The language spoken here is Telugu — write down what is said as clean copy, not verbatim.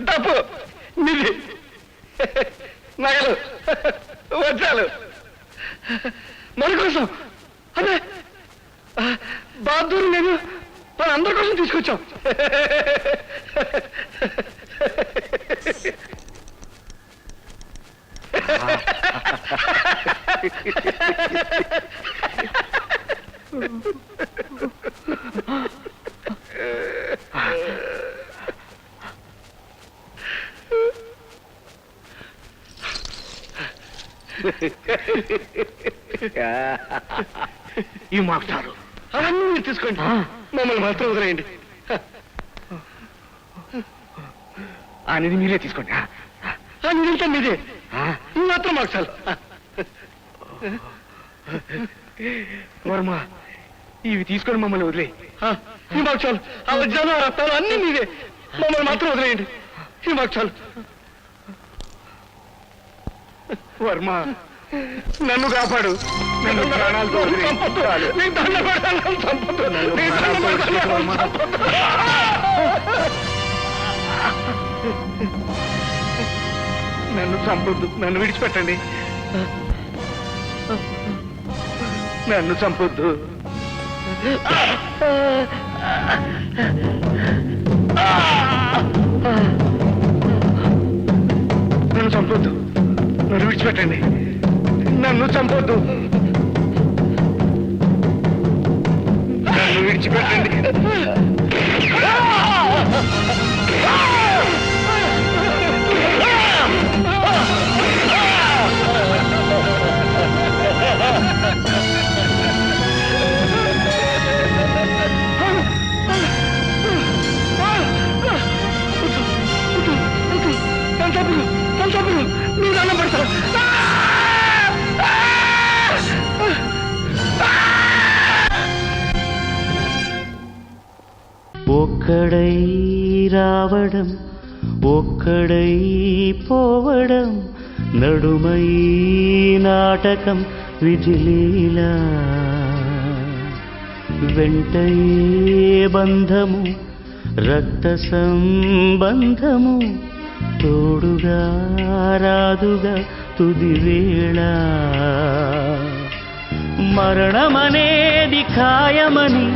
డబ్బు నిధి నగలు వజ్రాలు మన కోసం అదే బహదూర్ నేను మన అందరి కోసం తీసుకొచ్చాం. ఇవి మాకు చాలు. అవన్నీ మీరు తీసుకోండి, మమ్మల్ని మాత్రం వదిలేయండి. అనేది మీరే తీసుకోండి. నిజంతా మీదే, ఇవి మాత్రం మాకు చాలు. వర్మ ఇవి తీసుకొని మమ్మల్ని వదిలే. ఇవి మాకు చాలు. ఆ వజ్రాలు ఆ రత్నాలు అన్నీ మీదే, మమ్మల్ని మాత్రం వదిలేయండి. ఇవి మాకు చాలు. వర్మ నన్ను కాపాడు, నన్ను ప్రాణాలతో వదిలేయ్. నీకు దండం పెడతాను, నన్ను చంపొద్దు. నీకు దండం పెడతాను, నన్ను చంపొద్దు. నన్ను చంపొద్దు, నన్ను విడిచిపెట్టండి. నన్ను చంపొద్దు. నన్ను చంపొద్దు, నన్ను విడిచిపెట్టండి. నన్ను చంపొద్దు, నన్ను విడిచిపెట్టండి. నువ్వు దండం పెడతావు. ఒక్కడై రావడం ఒక్కడై పోవడం నడుమై నాటకం విధిలీలా వెంటయే బంధము రక్త సంబంధము తోడుగా రాదుగా తుది వేళ మరణమనేది ఖాయమని